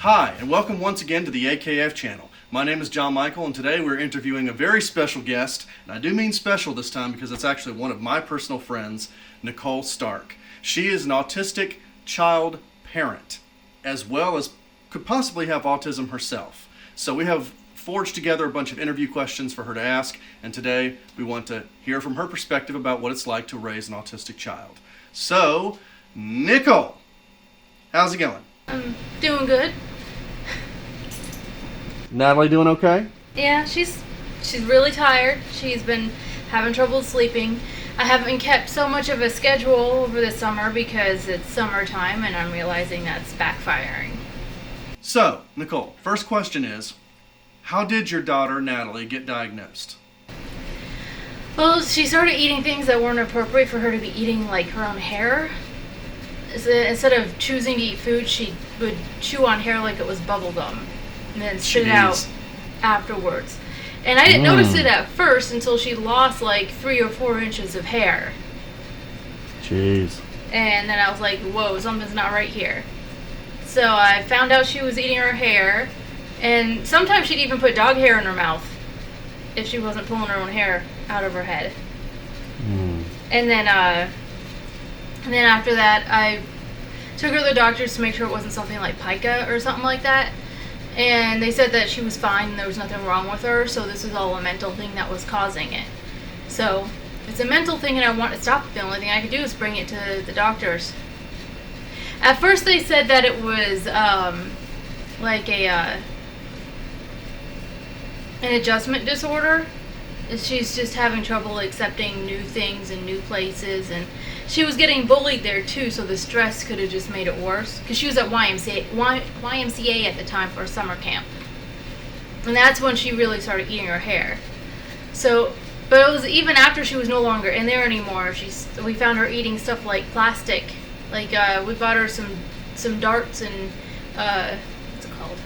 Hi, and welcome once again to the AKF channel. My name is John Michael, and today we're interviewing a very special guest, and I do mean special this time because it's actually one of my personal friends, Nicole Stark. She is an autistic child parent, as well as could possibly have autism herself. So we have forged together a bunch of interview questions for her to ask, and today we want to hear from her perspective about what it's like to raise an autistic child. So, Nicole, how's it going? I'm doing good. Natalie doing okay? Yeah, she's really tired. She's been having trouble sleeping. I haven't kept so much of a schedule over the summer because it's summertime and I'm realizing that's backfiring. So, Nicole, first question is, how did your daughter Natalie get diagnosed? Well, she started eating things that weren't appropriate for her to be eating, like her own hair. Instead of choosing to eat food, she would chew on hair like it was bubble gum and then spit it out afterwards. And I didn't notice it at first until she lost like 3 or 4 inches of hair. Jeez. And then I was like, whoa, something's not right here. So I found out she was eating her hair, and sometimes she'd even put dog hair in her mouth if she wasn't pulling her own hair out of her head. And then after that, I took her to the doctors to make sure it wasn't something like pica or something like that. And they said that she was fine and there was nothing wrong with her, so this was all a mental thing that was causing it. So, if it's a mental thing and I want to stop it, the only thing I could do is bring it to the doctors. At first they said that it was like an adjustment disorder. She's just having trouble accepting new things and new places, and she was getting bullied there too, so the stress could have just made it worse. Because she was at YMCA at the time for a summer camp. And that's when she really started eating her hair. So, but it was even after she was no longer in there anymore. We found her eating stuff like plastic. Like, we bought her some darts and, what's it called?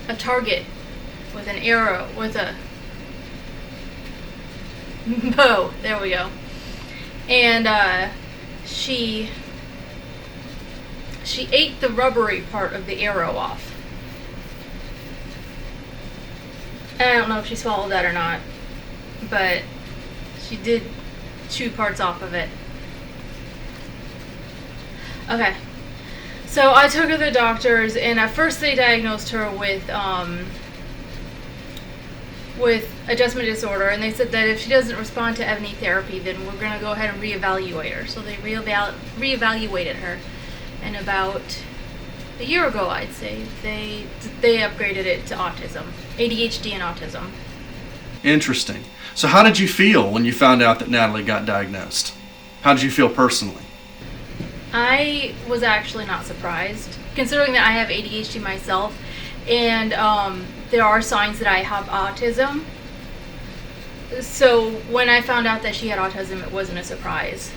A target with an arrow, with a bow, there we go. And she ate the rubbery part of the arrow off. And I don't know if she swallowed that or not, but she did chew parts off of it. Okay, so I took her to the doctors, and at first they diagnosed her with adjustment disorder, and they said that if she doesn't respond to any therapy, then we're going to go ahead and reevaluate her. So they reevaluated her, and about a year ago, I'd say, they upgraded it to autism, ADHD and autism. Interesting. So how did you feel when you found out that Natalie got diagnosed? How did you feel personally? I was actually not surprised, considering that I have ADHD myself, and there are signs that I have autism. So when I found out that she had autism, it wasn't a surprise.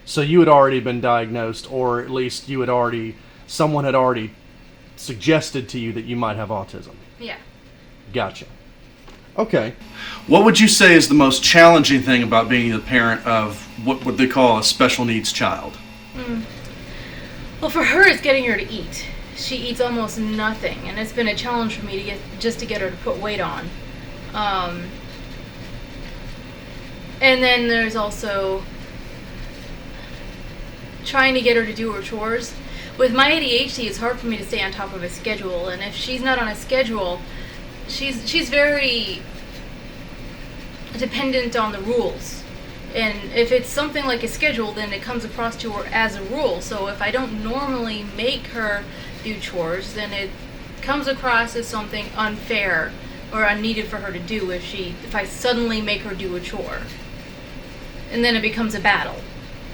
So you had already been diagnosed, or at least someone had already suggested to you that you might have autism. Yeah. Gotcha. Okay. What would you say is the most challenging thing about being the parent of what they call a special needs child? Well, for her, it's getting her to eat. She eats almost nothing, and it's been a challenge for me to get her to put weight on. And then there's also trying to get her to do her chores. With my ADHD, it's hard for me to stay on top of a schedule, and if she's not on a schedule, she's very dependent on the rules. And if it's something like a schedule, then it comes across to her as a rule. So if I don't normally make her do chores, then it comes across as something unfair or unneeded for her to do if I suddenly make her do a chore. And then it becomes a battle.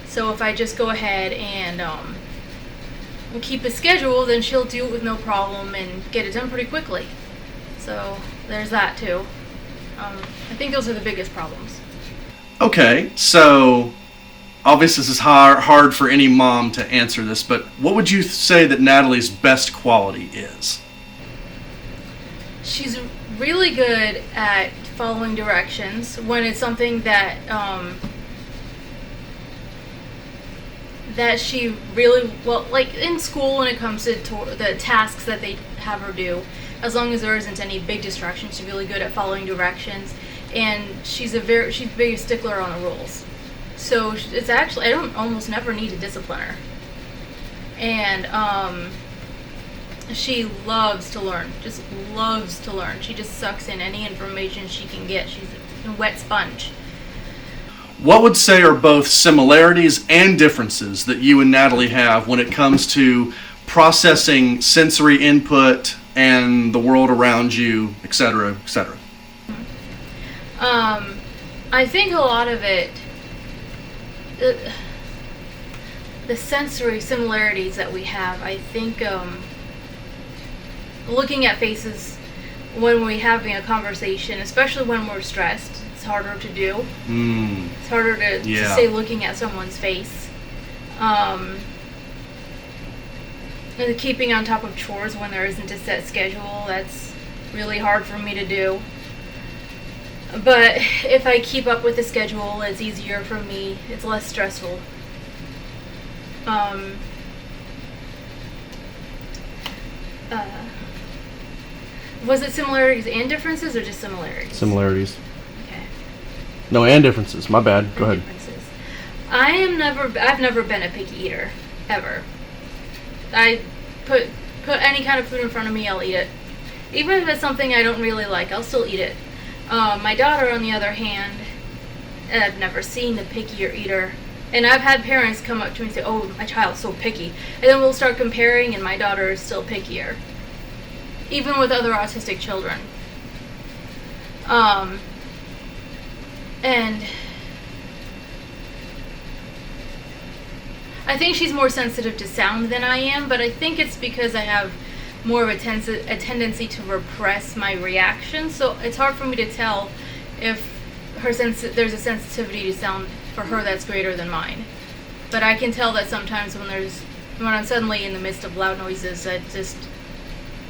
So if I just go ahead and keep a schedule, then she'll do it with no problem and get it done pretty quickly. So there's that too. I think those are the biggest problems. Okay, so obviously this is hard for any mom to answer this, but what would you say that Natalie's best quality is? She's really good at following directions when it's something that that she really, well, like in school when it comes to the tasks that they have her do, as long as there isn't any big distractions, she's really good at following directions, and she's a big stickler on the rules. So it's actually, I don't almost never need to discipline her. And she loves to learn, just loves to learn. She just sucks in any information she can get. She's a wet sponge. What would say are both similarities and differences that you and Natalie have when it comes to processing sensory input and the world around you, etc., etc.? I think a lot of it, the sensory similarities that we have, I think looking at faces when we're having a conversation, especially when we're stressed, it's harder to do. It's harder to stay looking at someone's face. And keeping on top of chores when there isn't a set schedule, that's really hard for me to do. But if I keep up with the schedule, it's easier for me. It's less stressful. Was it similarities and differences, or just similarities? Similarities. Okay. No, and differences. My bad. Go ahead. Differences. I've never been a picky eater, ever. I put any kind of food in front of me, I'll eat it. Even if it's something I don't really like, I'll still eat it. My daughter, on the other hand, I've never seen a pickier eater. And I've had parents come up to me and say, "Oh, my child's so picky." And then we'll start comparing, and my daughter is still pickier. Even with other autistic children. And I think she's more sensitive to sound than I am, but I think it's because I have more of a tendency to repress my reactions, so it's hard for me to tell if there's a sensitivity to sound for her that's greater than mine. But I can tell that sometimes when I'm suddenly in the midst of loud noises, it's just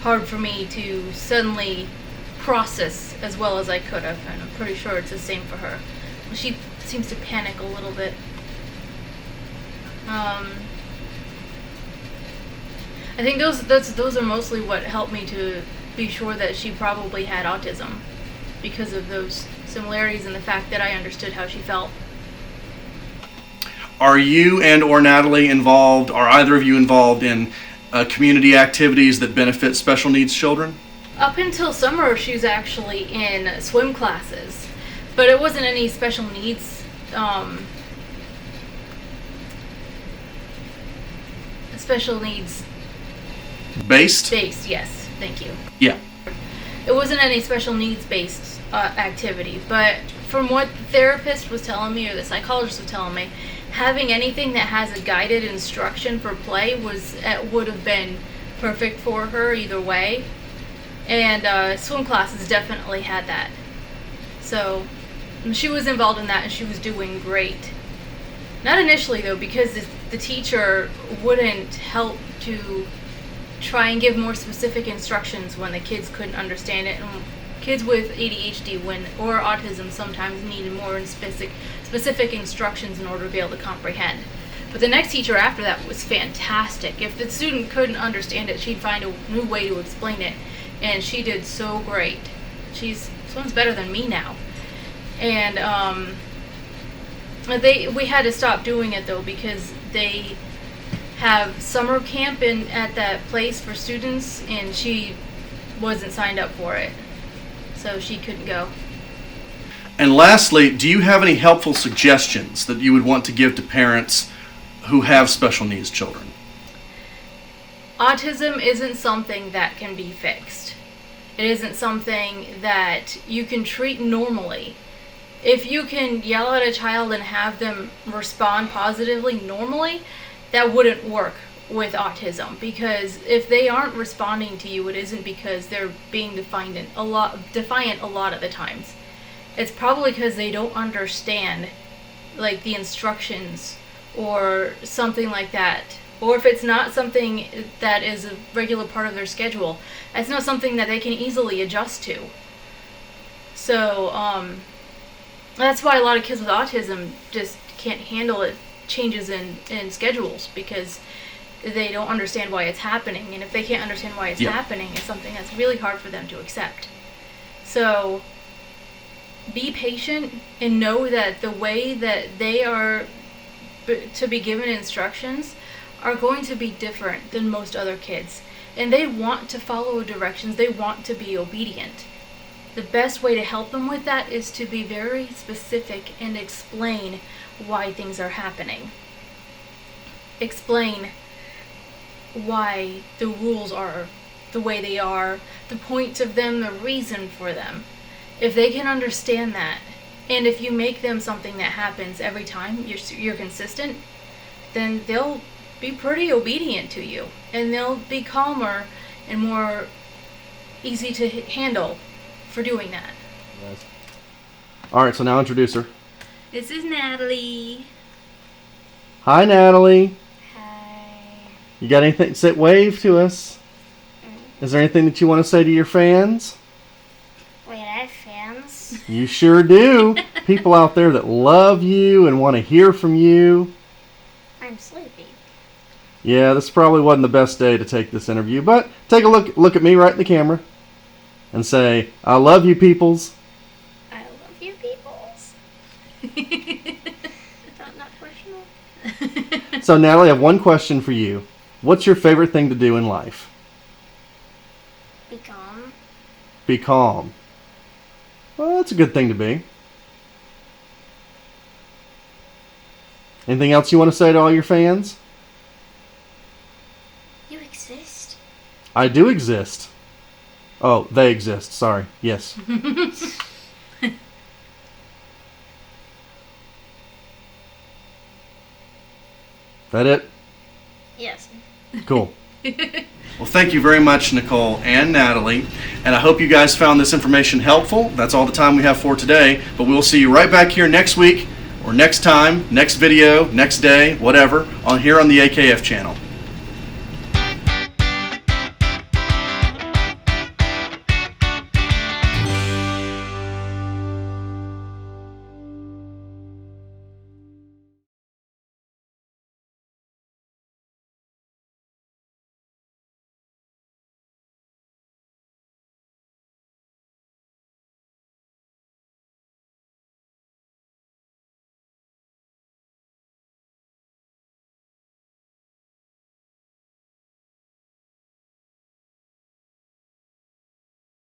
hard for me to suddenly process as well as I could have, and I'm pretty sure it's the same for her. She seems to panic a little bit. I think those are mostly what helped me to be sure that she probably had autism, because of those similarities and the fact that I understood how she felt. Are you and or Natalie involved, are either of you involved in community activities that benefit special needs children? Up until summer, she was actually in swim classes, but it wasn't any special needs. Special needs based, yes, thank you. Yeah. It wasn't any special needs based activity, but from what the therapist was telling me, or the psychologist was telling me, having anything that has a guided instruction for play would have been perfect for her either way. And swim classes definitely had that. So she was involved in that, and she was doing great. Not initially, though, because the teacher wouldn't help to try and give more specific instructions when the kids couldn't understand it. And kids with ADHD or autism sometimes needed more specific instructions in order to be able to comprehend. But the next teacher after that was fantastic. If the student couldn't understand it, she'd find a new way to explain it. And she did so great. She's better than me now. And we had to stop doing it, though, because they have summer camp at that place for students, and she wasn't signed up for it, so she couldn't go. And lastly, do you have any helpful suggestions that you would want to give to parents who have special needs children? Autism isn't something that can be fixed. It isn't something that you can treat normally. If you can yell at a child and have them respond positively normally, that wouldn't work with autism, because if they aren't responding to you, it isn't because they're being defiant a lot of the times. It's probably because they don't understand, like, the instructions or something like that. Or if it's not something that is a regular part of their schedule, it's not something that they can easily adjust to. So, that's why a lot of kids with autism just can't handle it changes in schedules because they don't understand why it's happening. And if they can't understand why it's happening, it's something that's really hard for them to accept. So be patient and know that the way that they are to be given instructions are going to be different than most other kids. And they want to follow directions. They want to be obedient. The best way to help them with that is to be very specific and explain why things are happening. Explain why the rules are the way they are, the point of them, the reason for them. If they can understand that, and if you make them something that happens every time, you're consistent, then they'll be pretty obedient to you, and they'll be calmer and more easy to handle for doing that. Nice. All right, so now introduce her. This is Natalie. Hi, Natalie. Hi. You got anything? Wave to us. Is there anything that you want to say to your fans? Wait, I have fans? You sure do. People out there that love you and want to hear from you. I'm sleepy. Yeah, this probably wasn't the best day to take this interview, but take a look at me right in the camera and say, I love you, peoples. I love you, peoples. Not personal. So, Natalie, I have one question for you. What's your favorite thing to do in life? Be calm. Be calm. Well, that's a good thing to be. Anything else you want to say to all your fans? You exist. I do exist. Oh, they exist. Sorry. Yes. That it? Yes. Cool. Well, thank you very much, Nicole and Natalie. And I hope you guys found this information helpful. That's all the time we have for today. But we'll see you right back here next week or next time, next video, next day, whatever, on here on the AKF channel.